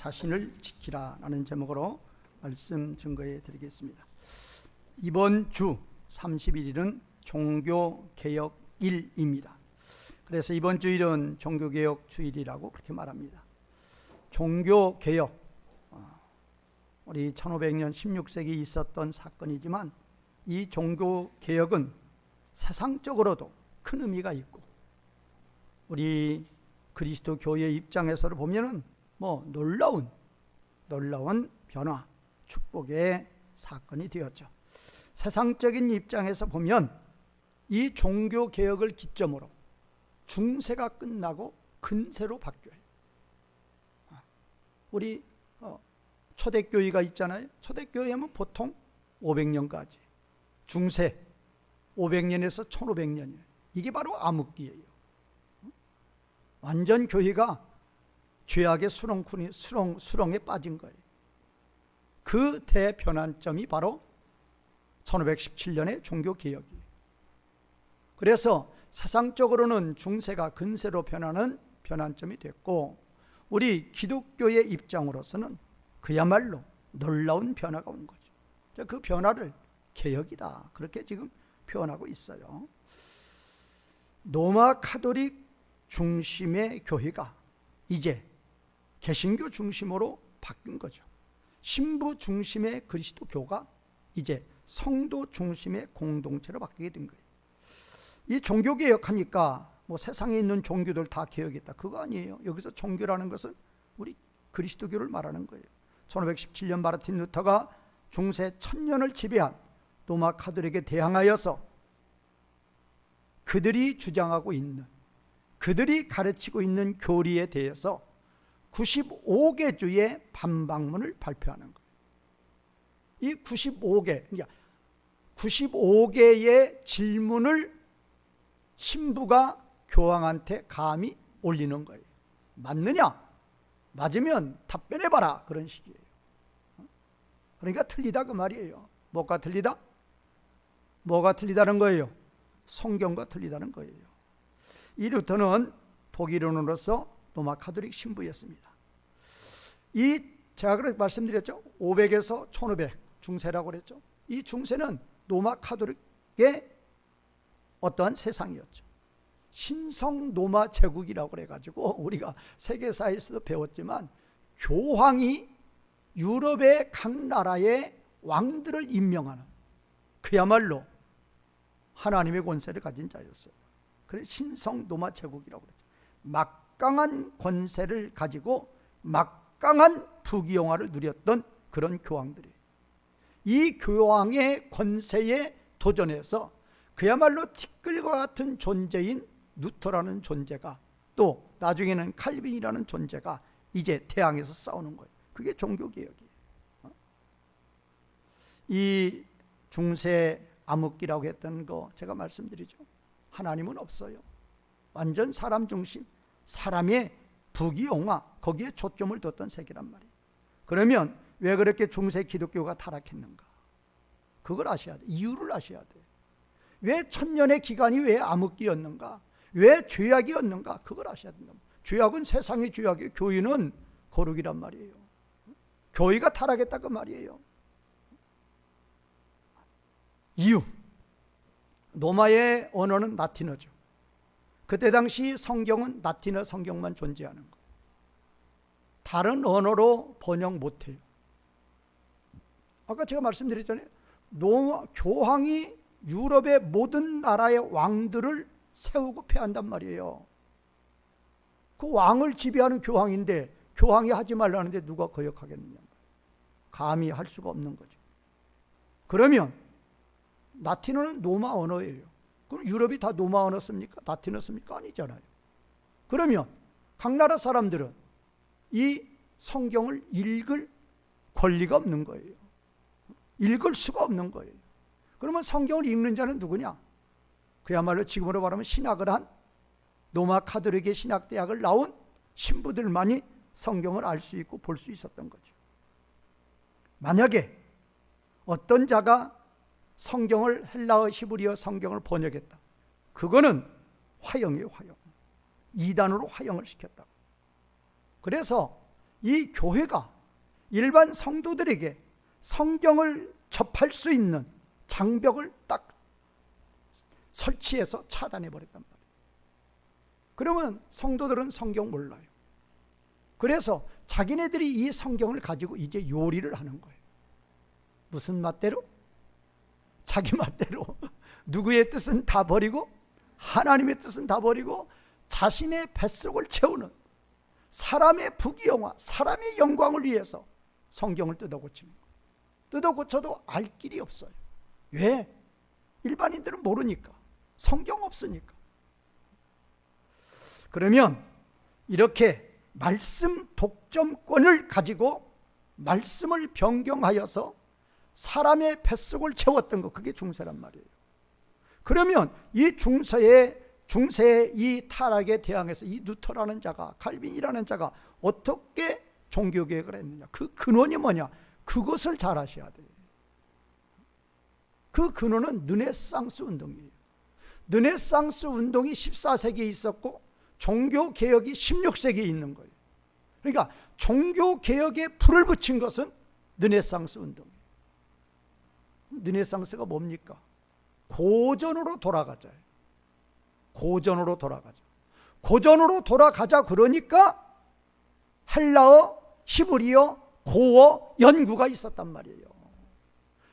자신을 지키라 라는 제목으로 말씀 증거해 드리겠습니다. 이번 주 30일은 종교개혁일입니다. 그래서 이번 주일은 종교개혁 주일이라고 그렇게 말합니다. 종교개혁, 우리 1500년 16세기 있었던 사건이지만 이 종교개혁은 세상적으로도 큰 의미가 있고 우리 그리스도 교회 입장에서 보면은 놀라운 변화, 축복의 사건이 되었죠. 세상적인 입장에서 보면 이 종교개혁을 기점으로 중세가 끝나고 근세로 바뀌어요. 우리 초대교회가 있잖아요. 초대교회하면 보통 500년까지, 중세 500년에서 1500년이에요. 이게 바로 암흑기예요. 완전 교회가 죄악의 수렁에 빠진 거예요. 그 대변환점이 바로 1517년의 종교개혁이에요. 그래서 세상적으로는 중세가 근세로 변하는 변환점이 됐고 우리 기독교의 입장으로서는 그야말로 놀라운 변화가 온 거죠. 그 변화를 개혁이다, 그렇게 지금 표현하고 있어요. 로마 카톨릭 중심의 교회가 이제 개신교 중심으로 바뀐 거죠. 신부 중심의 그리스도교가 이제 성도 중심의 공동체로 바뀌게 된 거예요. 이 종교개혁하니까 세상에 있는 종교들 다 개혁했다, 그거 아니에요. 여기서 종교라는 것은 우리 그리스도교를 말하는 거예요. 1517년 마르틴 루터가 중세 1000년을 지배한 로마 카톨릭에 대항하여서 그들이 주장하고 있는, 그들이 가르치고 있는 교리에 대해서 95개 주의 반박문을 발표하는 거예요. 이 95개의 질문을 신부가 교황한테 감히 올리는 거예요. 맞느냐? 맞으면 답변해봐라, 그런 식이에요. 그러니까 틀리다 그 말이에요. 뭐가 틀리다? 뭐가 틀리다는 거예요? 성경과 틀리다는 거예요. 이 루터는 독일인으로서 로마 카톨릭 신부였습니다. 제가 그렇게 말씀드렸죠. 500에서 1500 중세라고 그랬죠. 이 중세는 로마 카톨릭의 어떠한 세상이었죠. 신성 로마 제국이라고 그래가지고 우리가 세계사에서도 배웠지만 교황이 유럽의 각 나라의 왕들을 임명하는, 그야말로 하나님의 권세를 가진 자였어요. 그래서 신성 로마 제국이라고 그랬죠. 막강한 권세를 가지고 막강한 부귀영화를 누렸던 그런 교황들이에요. 이 교황의 권세에 도전해서 그야말로 티끌과 같은 존재인 루터라는 존재가, 또 나중에는 칼빈이라는 존재가 이제 대항해서 싸우는 거예요. 그게 종교개혁이에요. 이 중세 암흑기라고 했던 거 제가 말씀드리죠. 하나님은 없어요. 완전 사람 중심, 사람의 부귀영화, 거기에 초점을 뒀던 세계란 말이에요. 그러면 왜 그렇게 중세 기독교가 타락했는가? 그걸 아셔야 돼. 이유를 아셔야 돼. 왜 1000년의 기간이 왜 암흑기였는가? 왜 죄악이었는가? 그걸 아셔야 된다. 죄악은 세상의 죄악이에요. 교회는 거룩이란 말이에요. 교회가 타락했다 그 말이에요. 이유, 로마의 언어는 라틴어죠. 그때 당시 성경은 라틴어 성경만 존재하는 거예요. 다른 언어로 번역 못해요. 아까 제가 말씀드렸잖아요. 로마 교황이 유럽의 모든 나라의 왕들을 세우고 패한단 말이에요. 그 왕을 지배하는 교황인데 교황이 하지 말라는데 누가 거역하겠느냐. 감히 할 수가 없는 거죠. 그러면 라틴어는 로마 언어예요. 그럼 유럽이 다 로마 언어 씁니까? 라틴어 씁니까? 아니잖아요. 그러면 각 나라 사람들은 이 성경을 읽을 권리가 없는 거예요. 읽을 수가 없는 거예요. 그러면 성경을 읽는 자는 누구냐? 그야말로 지금으로 말하면 신학을 한 로마 카톨릭의 신학대학을 나온 신부들만이 성경을 알 수 있고 볼 수 있었던 거죠. 만약에 어떤 자가 성경을 헬라어 히브리어 성경을 번역했다, 그거는 화형이에요. 화형. 이단으로 화형을 시켰다. 그래서 이 교회가 일반 성도들에게 성경을 접할 수 있는 장벽을 딱 설치해서 차단해 버렸단 말이에요. 그러면 성도들은 성경 몰라요. 그래서 자기네들이 이 성경을 가지고 이제 요리를 하는 거예요. 무슨 맛대로? 자기 맛대로. 누구의 뜻은 다 버리고 하나님의 뜻은 다 버리고 자신의 뱃속을 채우는 사람의 부귀영화, 사람의 영광을 위해서 성경을 뜯어고치는 거예요. 뜯어고쳐도 알 길이 없어요. 왜? 일반인들은 모르니까. 성경 없으니까. 그러면 이렇게 말씀 독점권을 가지고 말씀을 변경하여서 사람의 뱃속을 채웠던 거, 그게 중세란 말이에요. 그러면 이 중세의 이 타락에 대항해서 이 루터라는 자가, 칼빈이라는 자가 어떻게 종교개혁을 했느냐, 그 근원이 뭐냐, 그것을 잘 아셔야 돼요. 그 근원은 르네상스 운동이에요. 르네상스 운동이 14세기에 있었고 종교개혁이 16세기에 있는 거예요. 그러니까 종교개혁에 불을 붙인 것은 르네상스 운동이에요. 르네상스가 뭡니까? 고전으로 돌아가자. 고전으로 돌아가자. 고전으로 돌아가자 그러니까 헬라어, 히브리어, 고어 연구가 있었단 말이에요.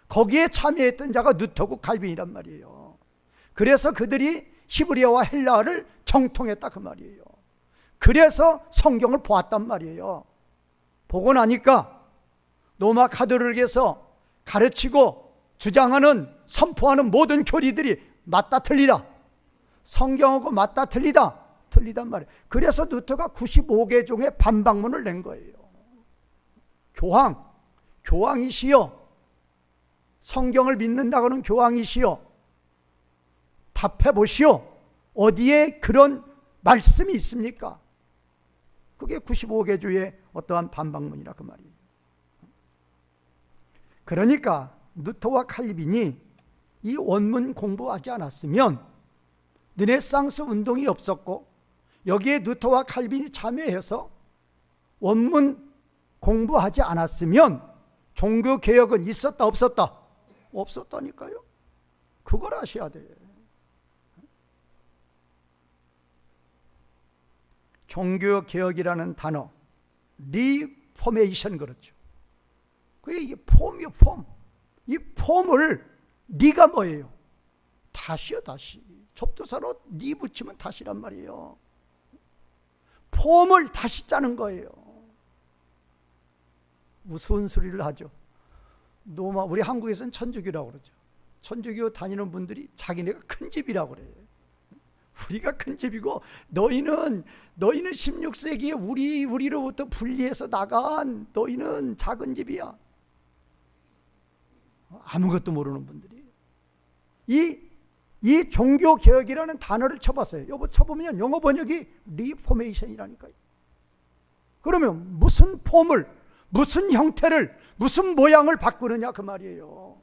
거기에 참여했던 자가 누터고 칼빈이란 말이에요. 그래서 그들이 히브리어와 헬라어를 정통했다 그 말이에요. 그래서 성경을 보았단 말이에요. 보고 나니까 로마 가톨릭에서 가르치고 주장하는, 선포하는 모든 교리들이 맞다 틀리다, 성경하고 맞다 틀리다, 틀리단 말이에요. 그래서 루터가 95개 종의 반박문을 낸 거예요. 교황이시여, 성경을 믿는다고는 교황이시여, 답해보시오. 어디에 그런 말씀이 있습니까? 그게 95개 주의 어떠한 반박문이라 그 말이에요. 그러니까 루터와 칼빈이 이 원문 공부하지 않았으면 르네상스 운동이 없었고, 여기에 루터와 칼빈이 참여해서 원문 공부하지 않았으면 종교개혁은 있었다 없었다? 없었다니까요. 그걸 아셔야 돼요. 종교개혁이라는 단어, 리포메이션, 그렇죠. 그게 이게 폼이요, 폼. 이 폼을, 리가 뭐예요? 다시요, 다시. 접두사로 리 붙이면 다시란 말이에요. 폼을 다시 짜는 거예요. 무슨 소리를 하죠? 우리 한국에서는 천주교라고 그러죠. 천주교 다니는 분들이 자기네가 큰 집이라고 그래요. 우리가 큰 집이고 너희는 16세기에 우리로부터 분리해서 나간 너희는 작은 집이야. 아무것도 모르는 분들이 이 종교개혁이라는 단어를 쳐봤어요. 여보 쳐보면 영어 번역이 리포메이션이라니까요. 그러면 무슨 폼을, 무슨 형태를, 무슨 모양을 바꾸느냐 그 말이에요.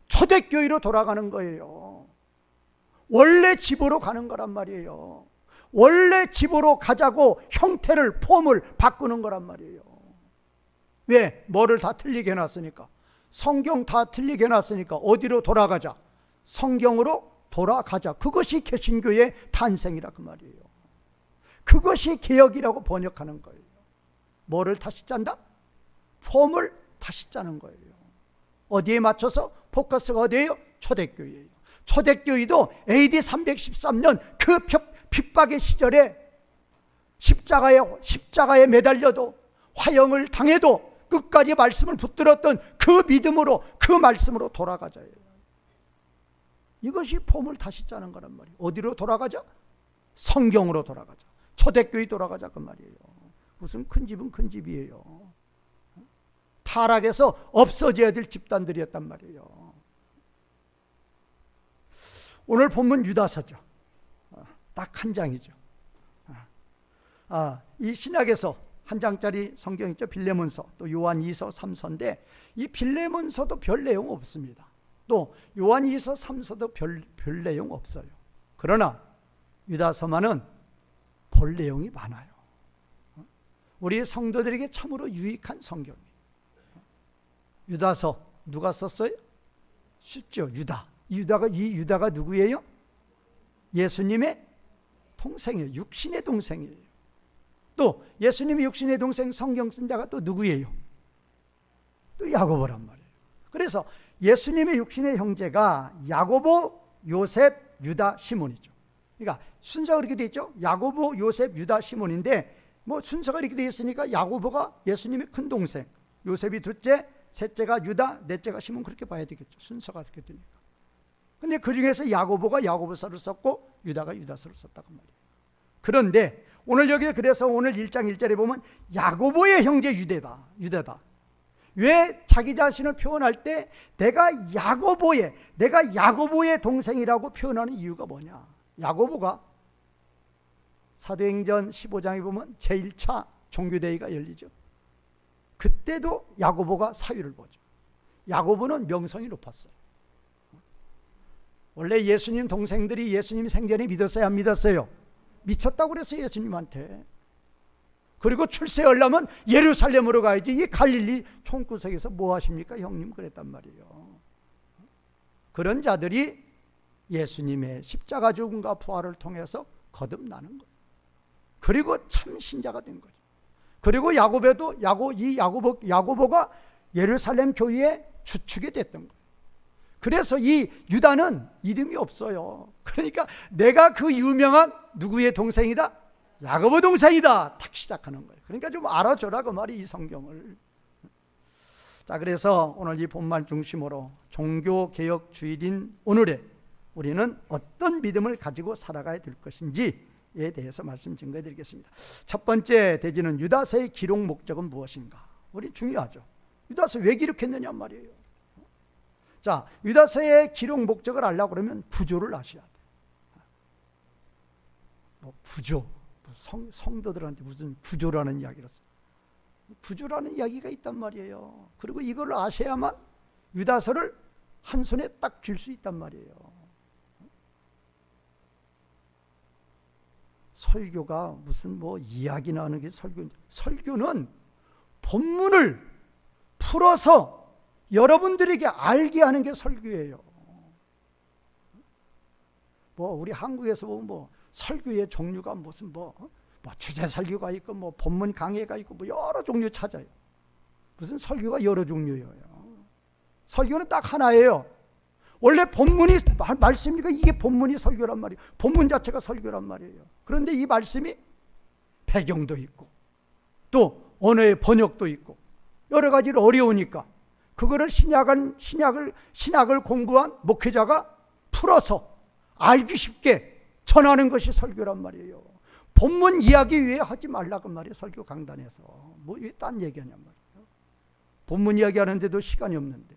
초대교회로 돌아가는 거예요. 원래 집으로 가는 거란 말이에요. 원래 집으로 가자고 형태를, 폼을 바꾸는 거란 말이에요. 왜? 뭐를 다 틀리게 해놨으니까. 성경 다 틀리게 해놨으니까 어디로 돌아가자? 성경으로 돌아가자. 그것이 개신교의 탄생이라 그 말이에요. 그것이 개혁이라고 번역하는 거예요. 뭐를 다시 짠다? 폼을 다시 짜는 거예요. 어디에 맞춰서? 포커스가 어디예요? 초대교회예요. 초대교회도 AD 313년 그 핍박의 시절에 십자가에 매달려도, 화형을 당해도 끝까지 말씀을 붙들었던 그 믿음으로, 그 말씀으로 돌아가자예요. 이것이 폼을 다시 짜는 거란 말이에요. 어디로 돌아가자? 성경으로 돌아가자. 초대교회 돌아가자 그 말이에요. 무슨 큰 집은 큰 집이에요. 타락해서 없어져야 될 집단들이었단 말이에요. 오늘 본문 유다서죠. 딱 한 장이죠. 이 신약에서 한 장짜리 성경 있죠. 빌레몬서, 또 요한 2서 3서인데 이 빌레몬서도 별 내용 없습니다. 또 요한 2서 3서도 별 내용 없어요. 그러나 유다서만은 볼 내용이 많아요. 우리 성도들에게 참으로 유익한 성경이에요. 유다서 누가 썼어요? 쉽죠. 이 유다가 누구예요? 예수님의 동생이에요. 육신의 동생이에요. 또 예수님의 육신의 동생 성경 쓴 자가 또 누구예요? 또 야고보란 말이에요. 그래서 예수님의 육신의 형제가 야고보, 요셉, 유다, 시몬이죠. 그러니까 순서가 이렇게 돼 있죠. 야고보, 요셉, 유다, 시몬인데 뭐 순서가 이렇게 돼 있으니까 야고보가 예수님의 큰 동생, 요셉이 둘째, 셋째가 유다, 넷째가 시몬, 그렇게 봐야 되겠죠. 순서가 그렇게 되니까. 근데 그 중에서 야고보가 야고보서를 썼고 유다가 유다서를 썼다고 말이에요. 그런데 오늘 여기 그래서 오늘 1장 1절에 보면 야고보의 형제 유다다. 왜 자기 자신을 표현할 때 내가 야고보의 동생이라고 표현하는 이유가 뭐냐? 야고보가 사도행전 15장에 보면 제1차 종교대회가 열리죠. 그때도 야고보가 사위를 보죠. 야고보는 명성이 높았어요. 원래 예수님 동생들이 예수님 생전에 믿었어요, 안 믿었어요? 미쳤다고 그랬어요, 예수님한테. 그리고 출세하려면 예루살렘으로 가야지, 이 갈릴리 총구석에서 뭐 하십니까 형님, 그랬단 말이에요. 그런 자들이 예수님의 십자가 죽음과 부활을 통해서 거듭나는 거예요. 그리고 참 신자가 된 거죠. 그리고 야고보가 예루살렘 교회의 주축이 됐던 거예요. 그래서 이 유다는 이름이 없어요. 그러니까 내가 그 유명한 누구의 동생이다? 야고보 동생이다. 탁 시작하는 거예요. 그러니까 좀 알아줘라 그 말이, 이 성경을. 자, 그래서 오늘 이 본말 중심으로 종교개혁주일인 오늘에 우리는 어떤 믿음을 가지고 살아가야 될 것인지에 대해서 말씀 증거해 드리겠습니다. 첫 번째 대지는 유다서의 기록 목적은 무엇인가? 우리 중요하죠. 유다서 왜 기록했느냐 말이에요. 자, 유다서의 기록 목적을 알려고 그러면 구조를 아셔야 돼요. 구조, 성도들한테 무슨 구조라는 이야기를 써요. 구조라는 이야기가 있단 말이에요. 그리고 이걸 아셔야만 유다서를 한 손에 딱 쥘 수 있단 말이에요. 설교가 무슨 이야기나 하는 게 설교는 본문을 풀어서 여러분들에게 알게 하는 게 설교예요. 우리 한국에서 보면 설교의 종류가 무슨 주제 설교가 있고 본문 강해가 있고 여러 종류 찾아요. 무슨 설교가 여러 종류예요. 설교는 딱 하나예요. 원래 본문이 말씀이니까 이게 본문이 설교란 말이에요. 본문 자체가 설교란 말이에요. 그런데 이 말씀이 배경도 있고 또 언어의 번역도 있고 여러 가지로 어려우니까 그거를 신약을 공부한 목회자가 풀어서 알기 쉽게 전하는 것이 설교란 말이에요. 본문 이야기 위에 하지 말라고 말이에요. 설교 강단에서 왜 딴 얘기하냔 말이에요. 본문 이야기 하는데도 시간이 없는데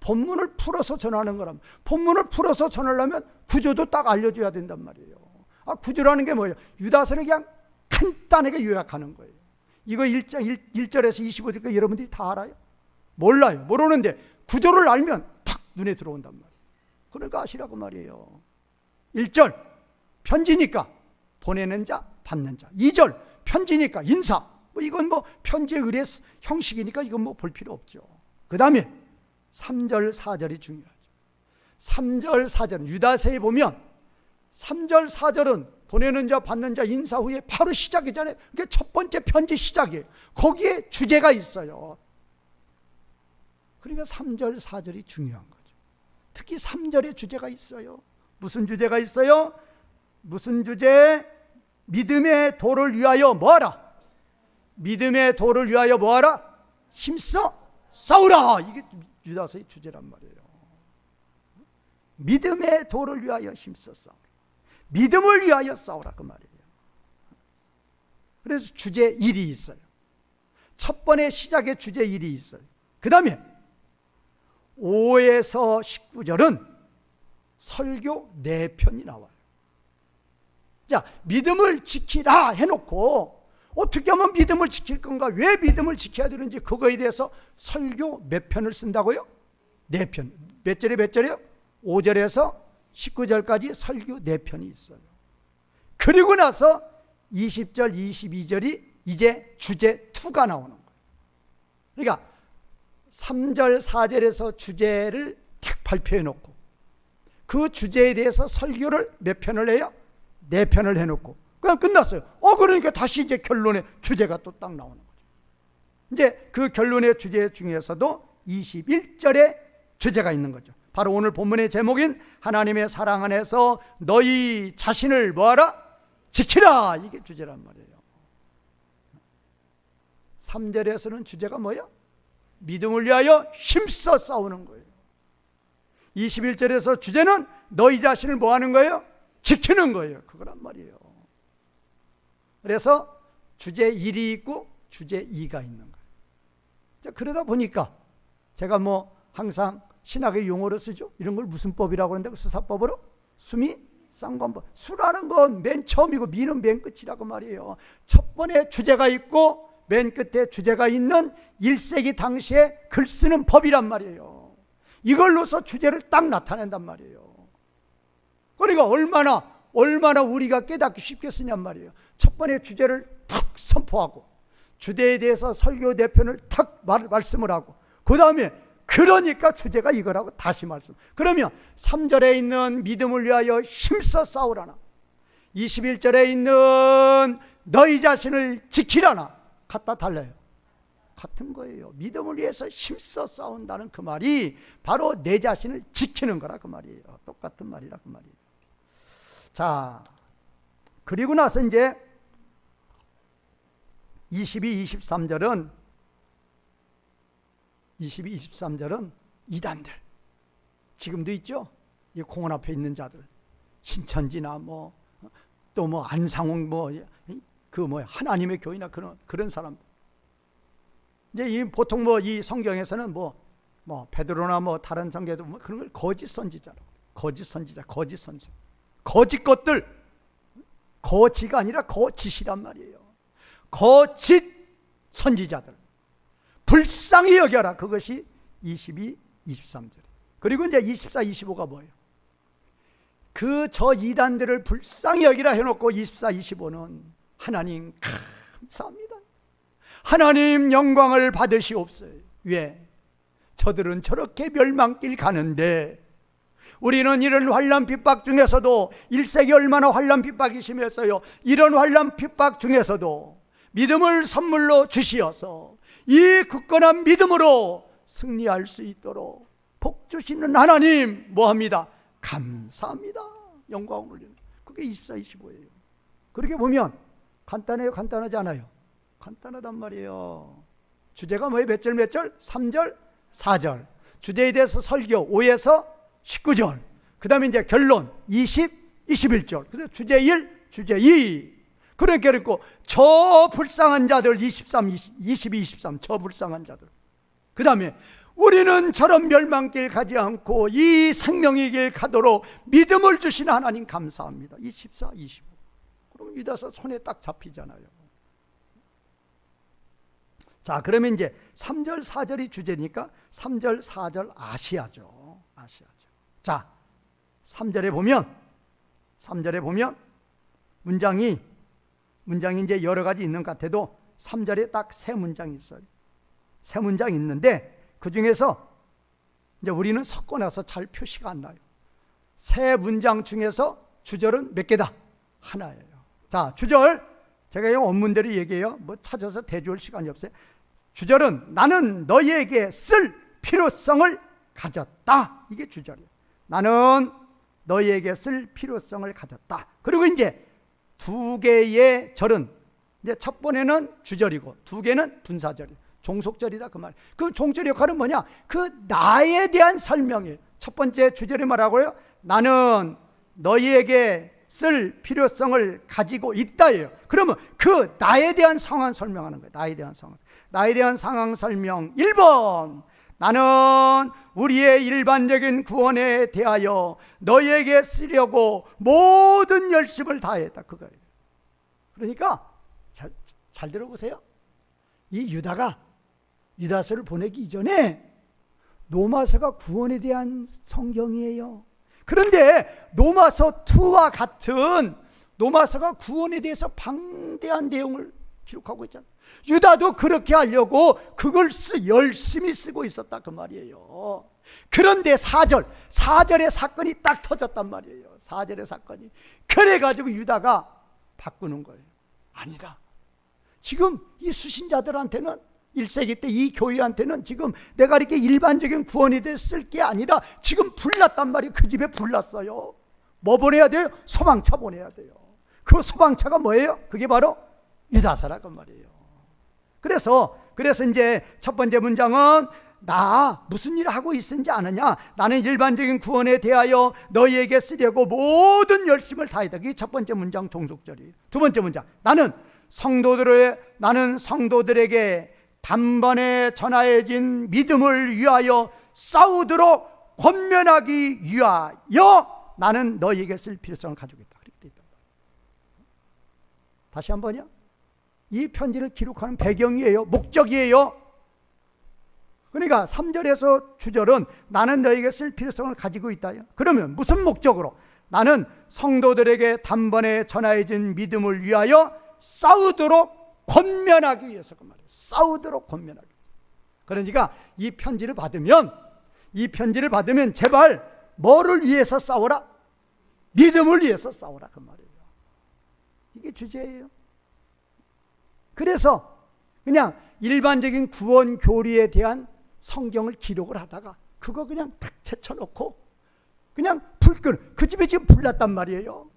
본문을 풀어서 전하는 거라면, 본문을 풀어서 전하려면 구조도 딱 알려줘야 된단 말이에요. 구조라는 게 뭐예요? 유다서를 그냥 간단하게 요약하는 거예요. 이거 1절에서 25절까지 여러분들이 다 알아요? 몰라요. 모르는데 구조를 알면 탁 눈에 들어온단 말이에요. 그러니까 아시라고 말이에요. 1절 편지니까 보내는 자, 받는 자. 2절 편지니까 인사. 이건 편지의 의례 형식이니까 이건 볼 필요 없죠. 그 다음에 3절, 4절이 중요하죠. 3절, 4절은 유다서에 보면 3절, 4절은 보내는 자, 받는 자, 인사 후에 바로 시작이잖아요. 그게 첫 번째 편지 시작이에요. 거기에 주제가 있어요. 그러니까 3절, 4절이 중요한 거죠. 특히 3절에 주제가 있어요. 무슨 주제가 있어요? 무슨 주제? 믿음의 도를 위하여 뭐하라? 믿음의 도를 위하여 뭐하라? 힘써 싸우라. 이게 유다서의 주제란 말이에요. 믿음의 도를 위하여 힘써 싸우라. 믿음을 위하여 싸우라 그 말이에요. 그래서 주제 1이 있어요. 첫 번의 시작에 주제 1이 있어요. 그 다음에 5에서 19절은 설교 4편이 나와요. 자, 믿음을 지키라 해놓고 어떻게 하면 믿음을 지킬 건가? 왜 믿음을 지켜야 되는지 그거에 대해서 설교 몇 편을 쓴다고요? 4편. 몇 절에 몇 절이요? 5절에서 19절까지 설교 4편이 있어요. 그리고 나서 20절, 22절이 이제 주제 2가 나오는 거예요. 그러니까 3절 4절에서 주제를 탁 발표해 놓고 그 주제에 대해서 설교를 몇 편을 해요? 4편을 해놓고 그냥 끝났어요. 그러니까 다시 이제 결론의 주제가 또 딱 나오는 거죠. 이제 그 결론의 주제 중에서도 21절에 주제가 있는 거죠. 바로 오늘 본문의 제목인 하나님의 사랑 안에서 너희 자신을 뭐하라? 지키라. 이게 주제란 말이에요. 3절에서는 주제가 뭐예요? 믿음을 위하여 힘써 싸우는 거예요. 21절에서 주제는 너희 자신을 뭐 하는 거예요? 지키는 거예요. 그거란 말이에요. 그래서 주제 1이 있고 주제 2가 있는 거예요. 그러다 보니까 제가 뭐 항상 신학의 용어로 쓰죠. 이런 걸 무슨 법이라고 하는데 수사법으로 수미 쌍관법. 수라는 건 맨 처음이고 미는 맨 끝이라고 말이에요. 첫 번에 주제가 있고 맨 끝에 주제가 있는 1세기 당시에 글 쓰는 법이란 말이에요. 이걸로서 주제를 딱 나타낸단 말이에요. 그러니까 얼마나 우리가 깨닫기 쉽게 쓰냔 말이에요. 첫 번에 주제를 탁 선포하고 주제에 대해서 설교 4편을 탁 말씀을 하고 그 다음에 그러니까 주제가 이거라고 다시 말씀. 그러면 3절에 있는 믿음을 위하여 힘써 싸우라나 21절에 있는 너희 자신을 지키라나 갖다 달라요. 같은 거예요. 믿음을 위해서 힘써 싸운다는 그 말이 바로 내 자신을 지키는 거라 그 말이에요. 똑같은 말이라 그 말이에요. 자, 그리고 나서 이제 22, 23절은 이단들 지금도 있죠. 이 공원 앞에 있는 자들 신천지나 또 안상홍 하나님의 교회나 그런 사람들. 이제 보통 이 성경에서는 베드로나 다른 성경에도 그런 걸 거짓 선지자라고. 거짓 선지자, 거짓 선생. 거짓 것들. 거지가 아니라 거짓이란 말이에요. 거짓 선지자들. 불쌍히 여겨라. 그것이 22, 23절. 그리고 이제 24, 25가 뭐예요? 저 이단들을 불쌍히 여기라 해놓고 24, 25는 하나님 감사합니다. 하나님 영광을 받으시옵소서. 왜? 저들은 저렇게 멸망길 가는데 우리는 이런 환난 핍박 중에서도 1세기 얼마나 환난 핍박이 심했어요. 이런 환난 핍박 중에서도 믿음을 선물로 주시어서 이 굳건한 믿음으로 승리할 수 있도록 복 주시는 하나님 뭐합니다? 감사합니다. 영광을 올리는. 그게 24, 25예요. 그렇게 보면 간단해요? 간단하지 않아요? 간단하단 말이에요. 주제가 뭐예요? 몇 절 몇 절? 3절 4절. 주제에 대해서 설교 5에서 19절. 그 다음에 이제 결론 20, 21절. 그래서 주제 1, 주제 2. 그러니까 저 불쌍한 자들 23, 22, 23. 저 불쌍한 자들. 그 다음에 우리는 저런 멸망길 가지 않고 이 생명의 길 가도록 믿음을 주시는 하나님 감사합니다. 24, 25. 그럼 유다서 손에 딱 잡히잖아요. 자, 그러면 이제 3절, 4절이 주제니까 3절, 4절 아시아죠. 자, 3절에 보면 문장이 이제 여러 가지 있는 것 같아도 3절에 딱 3문장이 있어요. 3문장이 있는데 그 중에서 이제 우리는 섞어놔서 잘 표시가 안 나요. 3문장 중에서 주절은 몇 개다? 하나예요. 자, 주절 제가 이 원문대로 얘기해요. 찾아서 대조할 시간이 없어요. 주절은 나는 너희에게 쓸 필요성을 가졌다. 이게 주절이에요. 나는 너희에게 쓸 필요성을 가졌다. 그리고 이제 2개의 절은 이제 첫 번에는 주절이고 2개는 분사절이에요. 종속절이다 그 말. 그 종절 역할은 뭐냐? 그 나에 대한 설명이에요. 첫 번째 주절이 뭐라고요? 나는 너희에게 쓸 필요성을 가지고 있다예요. 그러면 그 나에 대한 상황 설명하는 거예요. 나에 대한 상황 설명 1번. 나는 우리의 일반적인 구원에 대하여 너희에게 쓰려고 모든 열심을 다했다. 그거예요. 그러니까 잘 들어보세요. 이 유다가 유다서를 보내기 이전에 로마서가 구원에 대한 성경이에요. 그런데 로마서 2와 같은 로마서가 구원에 대해서 방대한 내용을 기록하고 있잖아요. 유다도 그렇게 하려고 그걸 열심히 쓰고 있었다 그 말이에요. 그런데 4절의 사건이 딱 터졌단 말이에요. 4절의 사건이. 그래가지고 유다가 바꾸는 거예요. 아니다. 지금 이 수신자들한테는 1세기 때 이 교회한테는 지금 내가 이렇게 일반적인 구원이 됐을 게 아니라 지금 불났단 말이에요. 그 집에 불났어요. 뭐 보내야 돼요? 소방차 보내야 돼요. 그 소방차가 뭐예요? 그게 바로 유다서라고 말이에요. 그래서 이제 첫 번째 문장은 나 무슨 일을 하고 있는지 아느냐? 나는 일반적인 구원에 대하여 너희에게 쓰려고 모든 열심을 다했다. 그게 첫 번째 문장 종속절이에요. 두 번째 문장, 나는 성도들에게 단번에 전하여진 믿음을 위하여 싸우도록 권면하기 위하여 나는 너희에게 쓸 필요성을 가지고 있다. 그렇게 돼 있단 말이에요. 다시 한번요. 이 편지를 기록하는 배경이에요. 목적이에요. 그러니까 3절에서 주절은 나는 너에게 쓸 필요성을 가지고 있다. 그러면 무슨 목적으로? 나는 성도들에게 단번에 전하여진 믿음을 위하여 싸우도록 권면하기 위해서 그 말이에요. 싸우도록 권면하기 위해서. 그러니까 이 편지를 받으면 제발 뭐를 위해서 싸워라? 믿음을 위해서 싸워라 그 말이에요. 이게 주제예요. 그래서 그냥 일반적인 구원 교리에 대한 성경을 기록을 하다가 그거 그냥 탁 제쳐놓고 그냥 그 집에 지금 불났단 말이에요.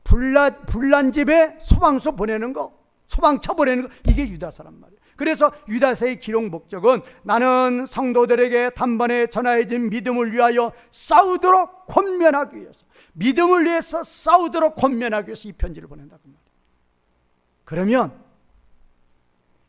불난 집에 소방서 보내는 거, 소방차 보내는 거, 이게 유다서란 말이에요. 그래서 유다서의 기록 목적은 나는 성도들에게 단번에 전하여진 믿음을 위하여 싸우도록 권면하기 위해서, 믿음을 위해서 싸우도록 권면하기 위해서 이 편지를 보낸다고 말이에요. 그러면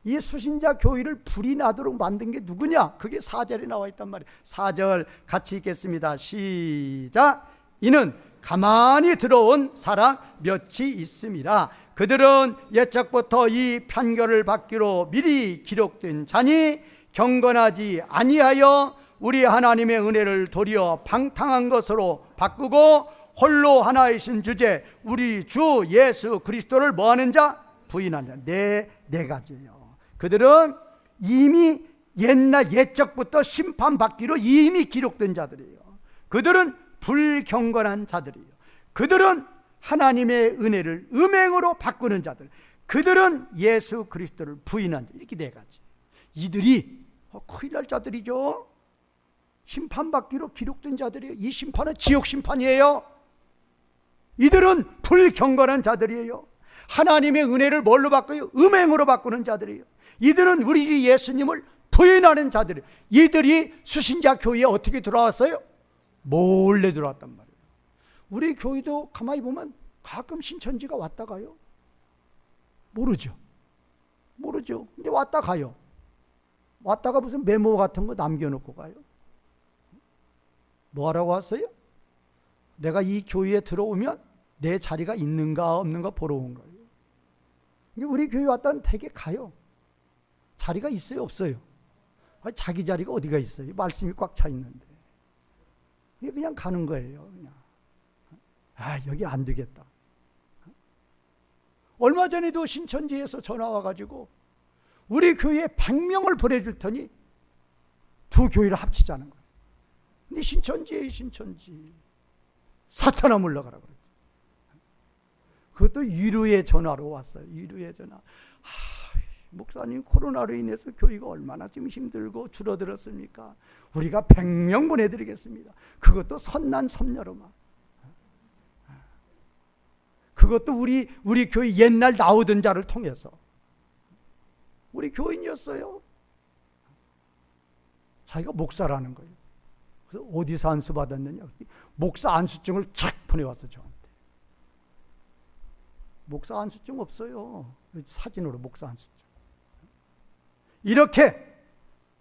이 수신자 교회를 불이 나도록 만든 게 누구냐? 그게 4절에 나와 있단 말이에요. 4절 같이 읽겠습니다. 시작. 이는 가만히 들어온 사람 몇이 있음이라. 그들은 옛적부터 이 판결을 받기로 미리 기록된 자니 경건하지 아니하여 우리 하나님의 은혜를 도리어 방탕한 것으로 바꾸고 홀로 하나이신 주제 우리 주 예수 그리스도를 뭐하는 자? 부인하는 자. 네 가지예요. 그들은 이미 옛적부터 심판받기로 이미 기록된 자들이에요. 그들은 불경건한 자들이에요. 그들은 하나님의 은혜를 음행으로 바꾸는 자들, 그들은 예수 그리스도를 부인한 자. 이렇게 네 가지. 이들이 큰일 날 자들이죠. 심판받기로 기록된 자들이에요. 이 심판은 지옥 심판이에요. 이들은 불경건한 자들이에요. 하나님의 은혜를 뭘로 바꿔요? 음행으로 바꾸는 자들이에요. 이들은 우리 주 예수님을 부인하는 자들이에요. 이들이 수신자 교회에 어떻게 들어왔어요? 몰래 들어왔단 말이에요. 우리 교회도 가만히 보면 가끔 신천지가 왔다 가요. 모르죠. 근데 왔다 가요. 왔다가 무슨 메모 같은 거 남겨놓고 가요. 뭐 하라고 왔어요? 내가 이 교회에 들어오면 내 자리가 있는가 없는가 보러 온 거예요. 우리 교회 왔다는 되게 가요. 자리가 있어요 없어요? 자기 자리가 어디가 있어요? 말씀이 꽉 차 있는데. 그냥 가는 거예요. 그냥. 여기 안 되겠다. 얼마 전에도 신천지에서 전화 와가지고 우리 교회에 100명을 보내줄 테니 두 교회를 합치자는 거예요. 근데 신천지 사탄아 물러가라 그랬죠. 그것도 유료의 전화로 왔어요. 유료의 전화. 목사님, 코로나로 인해서 교회가 얼마나 지금 힘들고 줄어들었습니까? 우리가 100명 보내드리겠습니다. 그것도 선난 섭녀로만. 그것도 우리 교회 옛날 나오던 자를 통해서. 우리 교인이었어요. 자기가 목사라는 거예요. 그래서 어디서 안수 받았느냐? 목사 안수증을 착 보내왔어 저한테. 목사 안수증 없어요. 사진으로 목사 안수증. 이렇게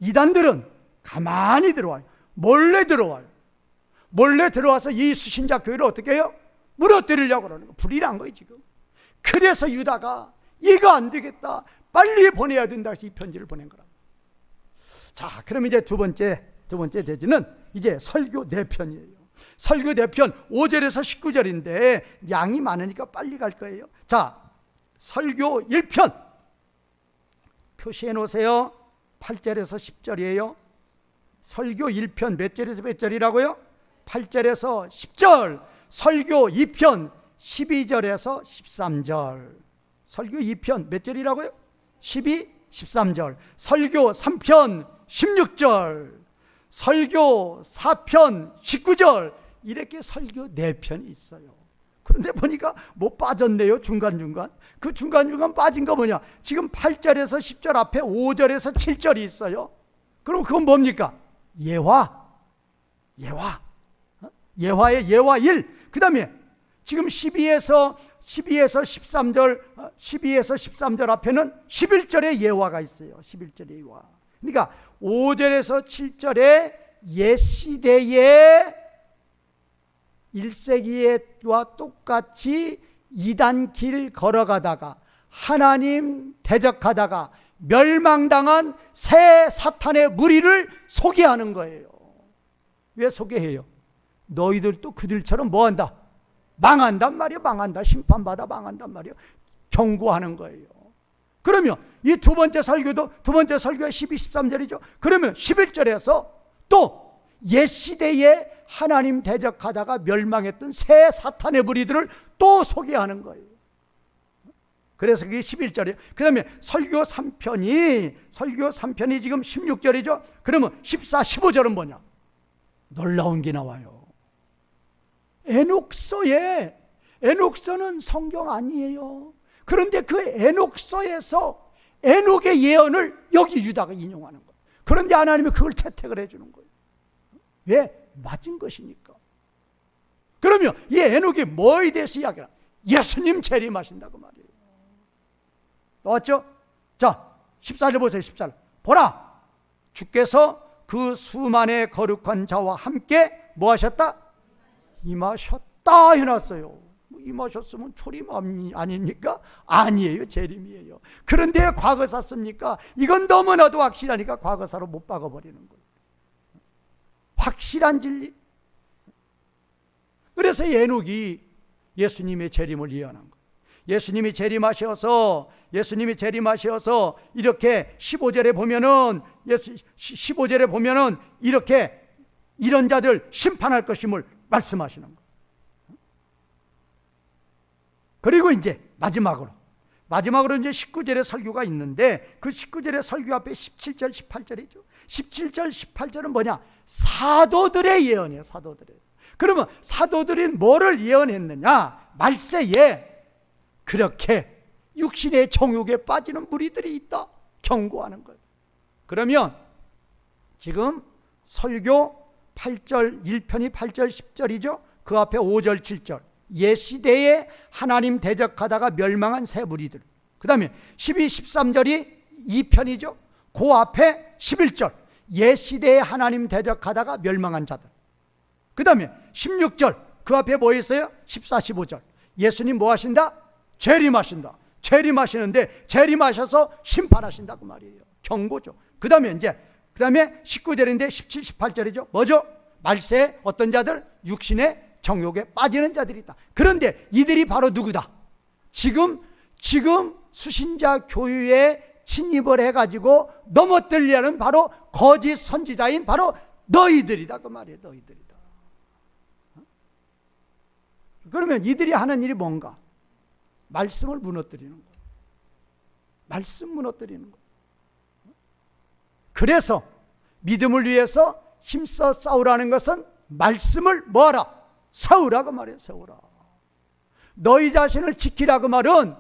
이단들은 가만히 들어와요. 몰래 들어와요. 몰래 들어와서 이 수신자 교회를 어떻게 해요? 무너뜨리려고 그러는 거예요. 불이 난 거예요 지금. 그래서 유다가 이거 안 되겠다, 빨리 보내야 된다 해서 이 편지를 보낸 거라. 자, 그럼 이제 두 번째 대지는 이제 설교 4편이에요. 설교 4편 5절에서 19절인데 양이 많으니까 빨리 갈 거예요. 자, 설교 1편 표시해 놓으세요. 8절에서 10절이에요. 설교 1편 몇 절에서 몇 절이라고요? 8절에서 10절. 설교 2편 12절에서 13절. 설교 2편 몇 절이라고요? 12, 13절. 설교 3편 16절. 설교 4편 19절. 이렇게 설교 4편이 있어요. 그런데 보니까 뭐 빠졌네요. 중간중간. 그 중간중간 빠진 거 뭐냐? 지금 8절에서 10절 앞에 5절에서 7절이 있어요. 그럼 그건 뭡니까? 예화. 예화의 예화 1. 그 다음에 지금 12에서 13절, 12에서 13절 앞에는 11절의 예화가 있어요. 11절의 예화. 그러니까 5절에서 7절에 옛시대의 1세기와 똑같이 이단 길 걸어가다가 하나님 대적하다가 멸망당한 새 사탄의 무리를 소개하는 거예요. 왜 소개해요? 너희들도 그들처럼 뭐한다? 망한단 말이에요. 망한다. 심판받아 망한단 말이에요. 경고하는 거예요. 그러면 이 두 번째 설교가 12, 13절이죠. 그러면 11절에서 또 옛시대에 하나님 대적하다가 멸망했던 새 사탄의 무리들을 또 소개하는 거예요. 그래서 그게 11절이에요. 그 다음에 설교 3편이 지금 16절이죠. 그러면 14, 15절은 뭐냐? 놀라운 게 나와요. 에녹서는 성경 아니에요. 그런데 그 에녹서에서 에녹의 예언을 여기 유다가 인용하는 거예요. 그런데 하나님이 그걸 채택을 해주는 거예요. 왜? 맞은 것이니까. 그러면 이 에녹이 뭐에 대해서 이야기하나? 예수님 재림하신다고 말이에요. 나왔죠? 자, 14절 보세요. 14절. 보라, 주께서 그 수만의 거룩한 자와 함께 뭐 하셨다? 임하셨다 해놨어요. 임하셨으면 초림 아닙니까? 아니에요. 재림이에요. 그런데 과거사 씁니까? 이건 너무나도 확실하니까 과거사로 못 박아버리는 거예요. 확실한 진리. 그래서 에녹이 예수님의 재림을 예언한 거예요. 예수님이 재림하셔서 이렇게 15절에 보면은 이렇게 이런 자들 심판할 것임을 말씀하시는 거예요. 그리고 이제 마지막으로 이제 19절의 설교가 있는데 그 19절의 설교 앞에 17절, 18절이죠. 17절, 18절은 뭐냐? 사도들의 예언이에요. 사도들의. 그러면 사도들이 뭐를 예언했느냐? 말세에 그렇게 육신의 정욕에 빠지는 무리들이 있다. 경고하는 거예요. 그러면 지금 설교 8절 1편이 8절 10절이죠. 그 앞에 5절 7절. 옛시대에 하나님 대적하다가 멸망한 새 무리들. 그 다음에 12, 13절이 2편이죠. 그 앞에 11절. 옛시대에 하나님 대적하다가 멸망한 자들. 그 다음에 16절. 그 앞에 뭐 있어요? 14, 15절. 예수님 뭐 하신다? 재림하신다. 재림하시는데 재림하셔서 심판하신다 그 말이에요. 경고죠. 그 다음에 19절인데 17, 18절이죠. 뭐죠? 말세에 어떤 자들? 육신의 정욕에 빠지는 자들이 있다. 그런데 이들이 바로 누구다? 지금 수신자 교회에 침입을 해가지고 넘어뜨리려는 바로 거짓 선지자인 바로 너희들이다 그 말이에요. 너희들이다. 그러면 이들이 하는 일이 뭔가? 말씀을 무너뜨리는 거예요. 말씀 무너뜨리는 거예요. 그래서 믿음을 위해서 힘써 싸우라는 것은 말씀을 뭐하라? 세우라고 말해요. 세우라. 너희 자신을 지키라 그 말은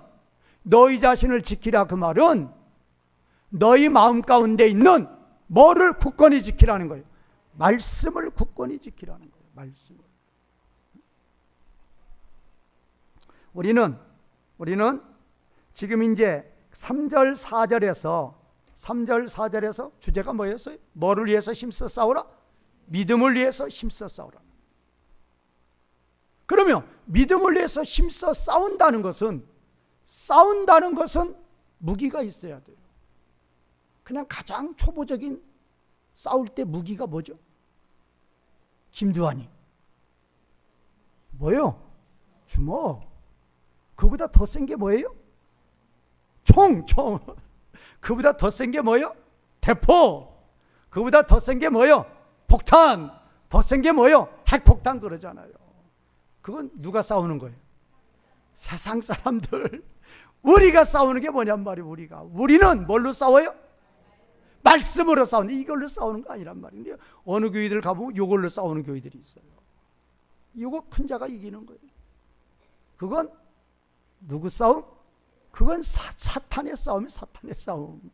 너희 마음 가운데 있는 뭐를 굳건히 지키라는 거예요? 말씀을 굳건히 지키라는 거예요. 말씀을. 우리는 지금 이제 3절 4절에서 주제가 뭐였어요? 뭐를 위해서 힘써 싸우라? 믿음을 위해서 힘써 싸우라. 그러면 믿음을 위해서 힘써 싸운다는 것은 무기가 있어야 돼요. 그냥 가장 초보적인 싸울 때 무기가 뭐죠? 김두한이 뭐예요? 주먹. 그보다 더 센 게 뭐예요? 총. 그보다 더 센 게 뭐예요? 대포. 그보다 더 센 게 뭐예요? 폭탄. 더 센 게 뭐예요? 핵폭탄 그러잖아요. 그건 누가 싸우는 거예요? 세상 사람들. 우리가 싸우는 게 뭐냔 말이에요. 우리는 뭘로 싸워요? 말씀으로 싸우는데 이걸로 싸우는 거 아니란 말인데요. 어느 교회들 가보면 이걸로 싸우는 교회들이 있어요. 이거 큰 자가 이기는 거예요. 그건 누구 싸움? 그건 사탄의 싸움이 사탄의 싸움.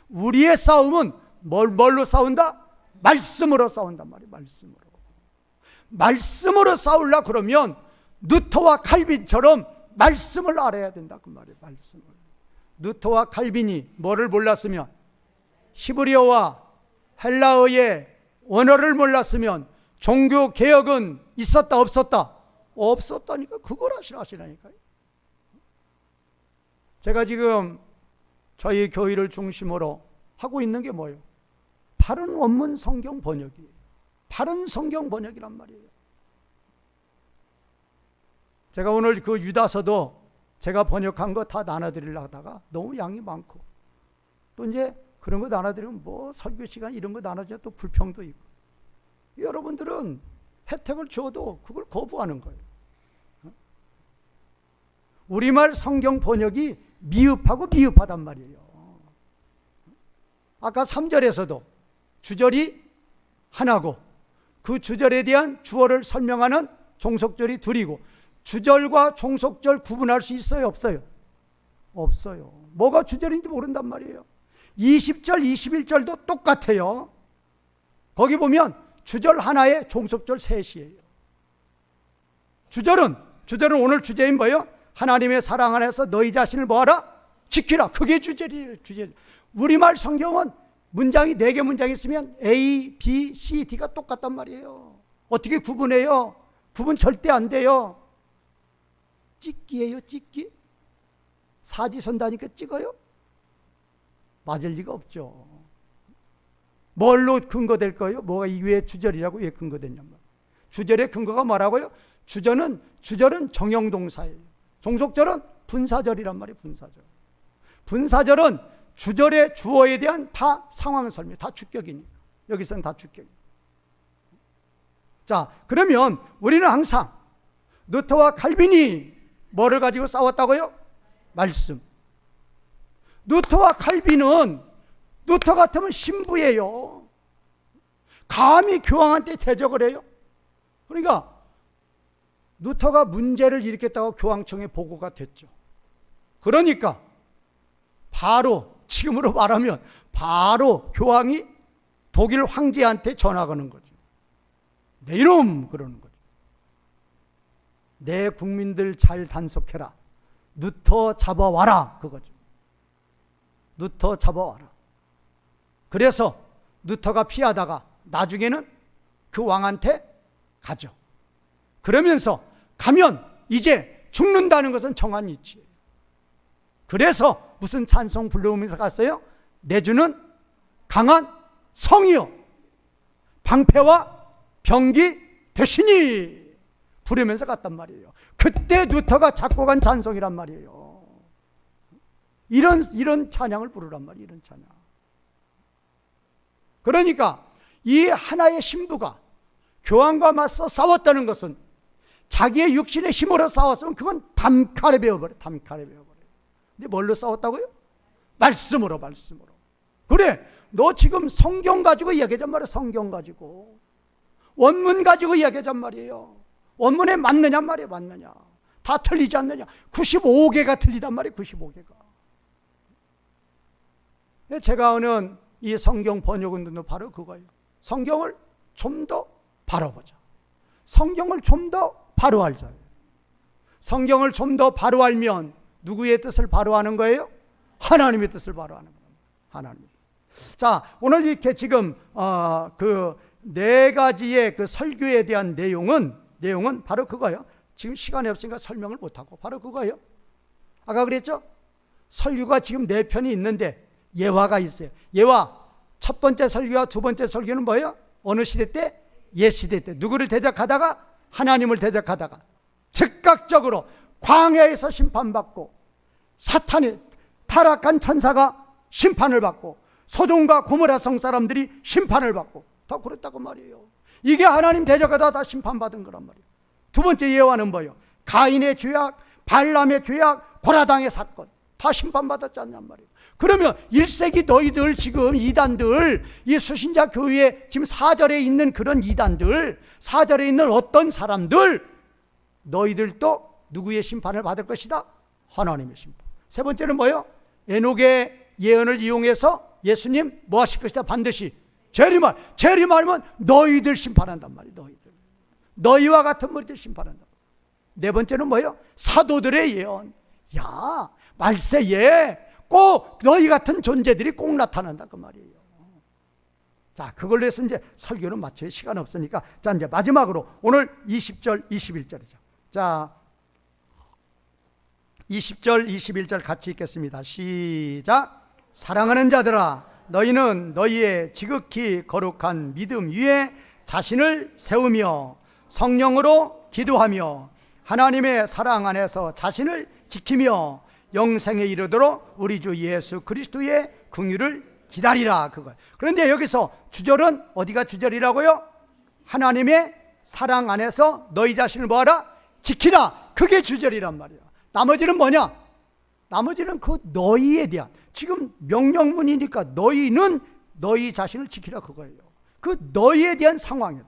우리의 싸움은 뭘로 싸운다? 말씀으로 싸운단 말이에요. 말씀으로 싸우려 그러면 누터와 칼빈처럼 말씀을 알아야 된다 그 말이에요. 말씀을. 누터와 칼빈이 뭐를 몰랐으면, 히브리어와 헬라어의 원어를 몰랐으면 종교 개혁은 있었다 없었다? 없었다니까. 그걸 아시라니까요. 제가 지금 저희 교회를 중심으로 하고 있는 게 뭐예요? 바른 원문 성경 번역이에요. 바른 성경 번역이란 말이에요. 제가 오늘 그 유다서도 제가 번역한 거 다 나눠드리려고 하다가 너무 양이 많고, 또 이제 그런 거 나눠드리면 뭐 설교 시간 이런 거 나눠줘야 또 불평도 있고, 여러분들은 혜택을 줘도 그걸 거부하는 거예요. 우리말 성경 번역이 미흡하단 말이에요. 아까 3절에서도 주절이 하나고 그 주절에 대한 주어를 설명하는 종속절이 둘이고, 주절과 종속절 구분할 수 있어요 없어요? 없어요. 뭐가 주절인지 모른단 말이에요. 20절 21절도 똑같아요. 거기 보면 주절 하나에 종속절 셋이에요. 주절은 오늘 주제인 뭐예요? 하나님의 사랑 안에서 너희 자신을 뭐하라? 지키라. 그게 주절이에요. 우리말 성경은 문장이 4개 문장이 있으면 A, B, C, D가 똑같단 말이에요. 어떻게 구분해요? 구분 절대 안 돼요. 찍기예요, 찍기? 사지선다니까 찍어요? 맞을 리가 없죠. 뭘로 근거될 거예요? 뭐가 왜 주절이라고 왜 근거됐냔 말이에요. 주절의 근거가 뭐라고요? 주절은 정형동사예요. 종속절은 분사절이란 말이에요. 분사절은 주절의 주어에 대한 다 상황 설명, 다 주격이니까. 여기서는 다 주격이에요. 자, 그러면 우리는 항상 누터와 칼빈이 뭐를 가지고 싸웠다고요? 말씀. 누터와 칼빈은, 누터 같으면 신부예요. 감히 교황한테 대적을 해요. 그러니까 누터가 문제를 일으켰다고 교황청에 보고가 됐죠. 그러니까 바로, 지금으로 말하면 바로 교황이 독일 황제한테 전화 거는 거죠. 내 이놈 그러는 거죠. 내 국민들 잘 단속해라. 누터 잡아와라 그거죠. 누터 잡아와라. 그래서 누터가 피하다가 나중에는 그 왕한테 가죠. 그러면서 가면 이제 죽는다는 것은 정한 이치예요. 그래서 무슨 찬송 부르면서 갔어요? 내주는 강한 성이요 방패와 병기 되시니 부르면서 갔단 말이에요. 그때 누터가 작곡한 찬송이란 말이에요. 이런 찬양을 부르란 말이에요. 이런 찬양. 그러니까 이 하나의 신부가 교황과 맞서 싸웠다는 것은 자기의 육신의 힘으로 싸웠으면 그건 담칼에 베어버려요. 근데 뭘로 싸웠다고요? 말씀으로. 그래, 너 지금 성경 가지고 이야기하잔 말이에요. 성경 가지고. 원문 가지고 이야기하잔 말이에요. 원문에 맞느냐 말이에요. 맞느냐. 다 틀리지 않느냐. 95개가 틀리단 말이에요. 95개가. 제가 하는 이 성경 번역은 바로 그거예요. 성경을 좀 더 바로 보자. 성경을 좀 더 바로 알자. 성경을 좀 더 바로 알면 누구의 뜻을 바로 하는 거예요? 하나님의 뜻을 바로 하는 거예요. 하나님의 뜻. 자, 오늘 이렇게 지금 그 4가지의 그 설교에 대한 내용은 바로 그거예요. 지금 시간이 없으니까 설명을 못하고 바로 그거예요. 아까 그랬죠? 설교가 지금 4편이 있는데 예화가 있어요. 예화, 첫 번째 설교와 두 번째 설교는 뭐예요? 어느 시대 때? 옛 시대 때. 누구를 대적하다가? 하나님을 대적하다가 즉각적으로 광야에서 심판받고 사탄이 타락한 천사가 심판을 받고 소돔과 고모라 성 사람들이 심판을 받고 다 그랬다고 말이에요. 이게 하나님 대적하다 다 심판받은 거란 말이에요. 두 번째 예화는 뭐예요? 가인의 죄악, 발람의 죄악, 고라당의 사건 다 심판받았지 않냔 말이에요. 그러면 1세기 너희들 지금 이단들, 이 수신자 교회에 지금 4절에 있는 그런 이단들, 4절에 있는 어떤 사람들, 너희들도 누구의 심판을 받을 것이다? 하나님의 심판. 세 번째는 뭐예요? 에녹의 예언을 이용해서 예수님 뭐 하실 것이다? 반드시 재림할. 재림하면 너희들 심판한단 말이에요. 너희들. 너희와 같은 머리들 심판한다. 네 번째는 뭐예요? 사도들의 예언. 야, 말세에 꼭 너희 같은 존재들이 꼭 나타난다 그 말이에요. 자, 그걸로 해서 이제 설교는 마쳐야 시간 없으니까, 자, 이제 마지막으로 오늘 20절 21절이죠. 자, 20절 21절 같이 읽겠습니다. 시작. 사랑하는 자들아, 너희는 너희의 지극히 거룩한 믿음 위에 자신을 세우며 성령으로 기도하며 하나님의 사랑 안에서 자신을 지키며 영생에 이르도록 우리 주 예수 그리스도의 긍휼을 기다리라. 그거예요. 그런데 여기서 주절은 어디가 주절이라고요? 하나님의 사랑 안에서 너희 자신을 뭐하라? 지키라. 그게 주절이란 말이야. 나머지는 뭐냐? 나머지는 그 너희에 대한, 지금 명령문이니까 너희는 너희 자신을 지키라 그거예요. 그 너희에 대한 상황이에요.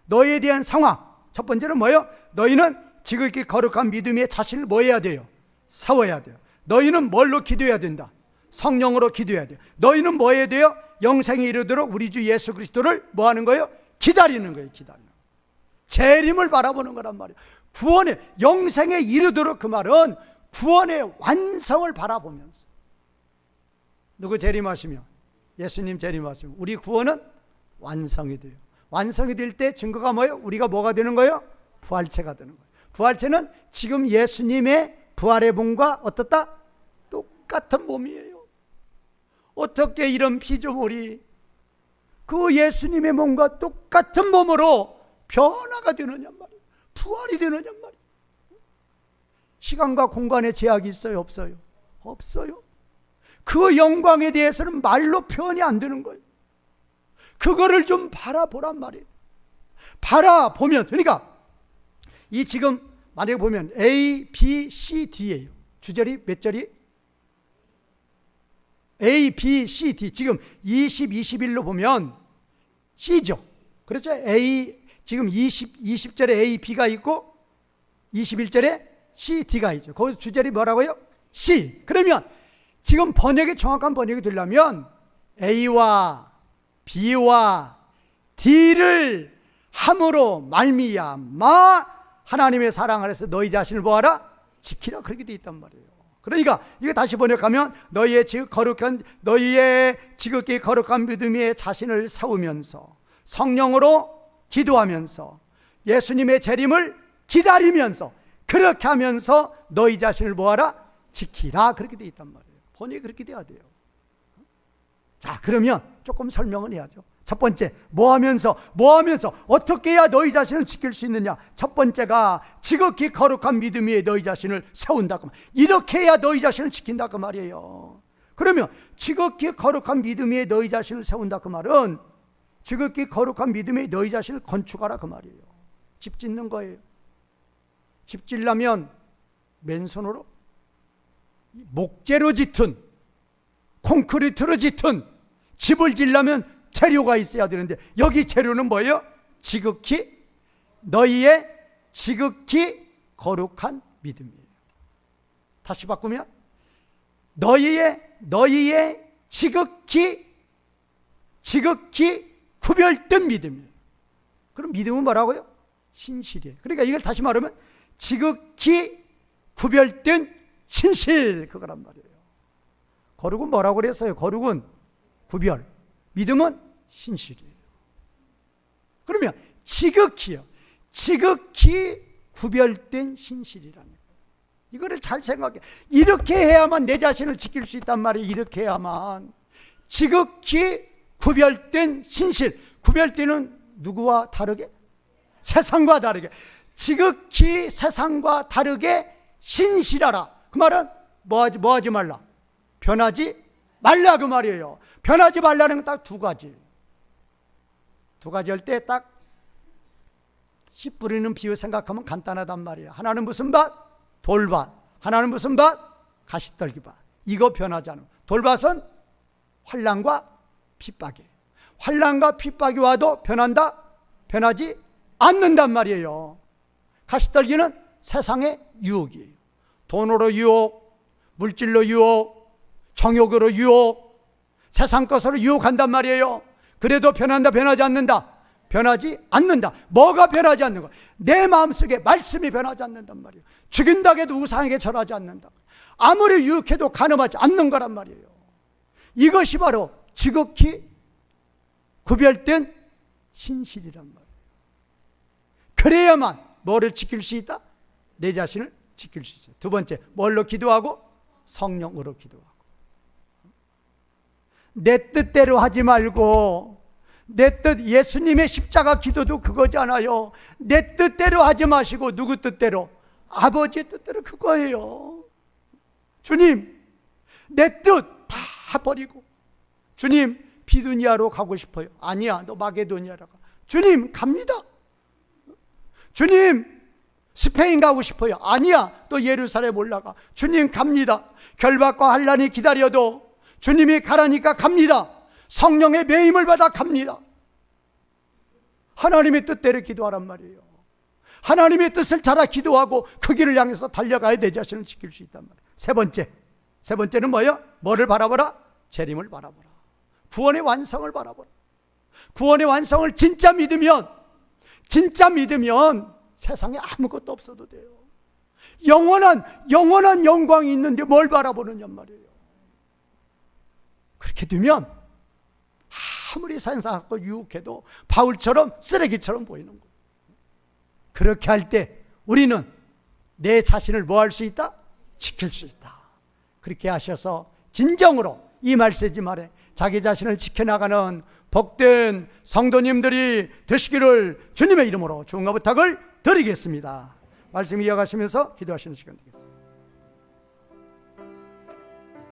너희에 대한 상황. 첫 번째는 뭐예요? 너희는 지극히 거룩한 믿음의 자신을 뭐 해야 돼요? 세워야 돼요. 너희는 뭘로 기도해야 된다? 성령으로 기도해야 돼요. 너희는 뭐 해야 돼요? 영생에 이르도록 우리 주 예수 그리스도를 뭐 하는 거예요? 기다리는 거예요. 기다리는 거예요. 재림을 바라보는 거란 말이에요. 구원의 영생에 이르도록, 그 말은 구원의 완성을 바라보면서. 누구 재림하시면? 예수님 재림하시면 우리 구원은 완성이 돼요. 완성이 될 때 증거가 뭐예요? 우리가 뭐가 되는 거예요? 부활체가 되는 거예요. 부활체는 지금 예수님의 부활의 몸과 어떻다? 똑같은 몸이에요. 어떻게 이런 피조물이 그 예수님의 몸과 똑같은 몸으로 변화가 되느냐 말이에요. 부활이 되느냐 말이에요. 시간과 공간에 제약이 있어요? 없어요? 없어요. 그 영광에 대해서는 말로 표현이 안 되는 거예요. 그거를 좀 바라보란 말이에요. 바라보면, 그러니까 이 지금 만약에 보면 A, B, C, D예요. 주절이 몇 절이? A, B, C, D. 지금 20, 21로 보면 C죠. 그렇죠? A, 지금 20절에 A, B가 있고 21절에 C, D가 있죠. 거기서 주절이 뭐라고요? C. 그러면 지금 번역이 정확한 번역이 되려면 A와 B와 D를 함으로 말미암아 하나님의 사랑 안에서 너희 자신을 보아라, 지키라, 그렇게 돼 있단 말이에요. 그러니까 이거 다시 번역하면 너희의 지극히 거룩한 믿음의 자신을 세우면서 성령으로 기도하면서 예수님의 재림을 기다리면서 그렇게 하면서 너희 자신을 보아라, 지키라, 그렇게 돼 있단 말이에요. 번역이 그렇게 돼야 돼요. 자, 그러면 조금 설명을 해야죠. 첫 번째, 뭐 하면서 어떻게 해야 너희 자신을 지킬 수 있느냐? 첫 번째가 지극히 거룩한 믿음 위에 너희 자신을 세운다. 이렇게 해야 너희 자신을 지킨다 그 말이에요. 그러면 지극히 거룩한 믿음 위에 너희 자신을 세운다 그 말은 지극히 거룩한 믿음 위에 너희 자신을 건축하라 그 말이에요. 집 짓는 거예요. 집 짓려면 맨손으로 목재로 짓든 콘크리트로 짓든 집을 짓려면 재료가 있어야 되는데 여기 재료는 뭐예요? 너희의 지극히 거룩한 믿음이에요. 다시 바꾸면 너희의 지극히 구별된 믿음이에요. 그럼 믿음은 뭐라고요? 신실이에요. 그러니까 이걸 다시 말하면 지극히 구별된 신실, 그거란 말이에요. 거룩은 뭐라고 그랬어요? 거룩은 구별, 믿음은 신실이에요. 그러면 지극히 구별된 신실이라는 거예요. 이거를 잘 생각해. 이렇게 해야만 내 자신을 지킬 수 있단 말이에요. 이렇게 해야만. 지극히 구별된 신실. 구별되는 누구와 다르게? 세상과 다르게. 지극히 세상과 다르게 신실하라. 그 말은 뭐 하지 말라? 변하지 말라 그 말이에요. 변하지 말라는 건 딱 두 가지. 두 가지 할 때 딱 씨 뿌리는 비유 생각하면 간단하단 말이에요. 하나는 무슨 밭? 돌밭. 하나는 무슨 밭? 가시떨기밭. 이거 변하지 않은. 돌밭은 환난과 핍박이. 환난과 핍박이 와도 변한다? 변하지 않는단 말이에요. 가시떨기는 세상의 유혹이에요. 돈으로 유혹, 물질로 유혹, 정욕으로 유혹, 세상 것으로 유혹한단 말이에요. 그래도 변한다, 변하지 않는다? 변하지 않는다. 뭐가 변하지 않는 거야? 내 마음속에 말씀이 변하지 않는단 말이에요. 죽인다 해도 우상에게 절하지 않는다. 아무리 유혹해도 간음하지 않는 거란 말이에요. 이것이 바로 지극히 구별된 신실이란 말이에요. 그래야만 뭐를 지킬 수 있다? 내 자신을 지킬 수 있어요. 두 번째, 뭘로 기도하고? 성령으로 기도하고. 내 뜻대로 하지 말고 내 뜻, 예수님의 십자가 기도도 그거잖아요. 내 뜻대로 하지 마시고 누구 뜻대로? 아버지의 뜻대로 그거예요. 주님, 내 뜻 다 버리고 주님, 비두니아로 가고 싶어요. 아니야, 너 마게도니아로 가. 주님, 갑니다. 주님, 스페인 가고 싶어요. 아니야, 또 예루살렘 올라가. 주님, 갑니다. 결박과 환난이 기다려도 주님이 가라니까 갑니다. 성령의 매임을 받아 갑니다. 하나님의 뜻대로 기도하란 말이에요. 하나님의 뜻을 따라 기도하고 그 길을 향해서 달려가야 내 자신을 지킬 수 있단 말이에요. 세 번째는 뭐예요? 뭐를 바라보라? 재림을 바라보라. 구원의 완성을 바라보라. 구원의 완성을 진짜 믿으면 세상에 아무것도 없어도 돼요. 영원한 영광이 있는데 뭘 바라보느냐 말이에요. 그렇게 되면 아무리 세상과 유혹해도 바울처럼 쓰레기처럼 보이는 거예요. 그렇게 할 때 우리는 내 자신을 뭐 할 수 있다? 지킬 수 있다. 그렇게 하셔서 진정으로 이 말세지 말에 자기 자신을 지켜나가는 복된 성도님들이 되시기를 주님의 이름으로 축원과 부탁을 드리겠습니다. 말씀 이어가시면서 기도하시는 시간 되겠습니다.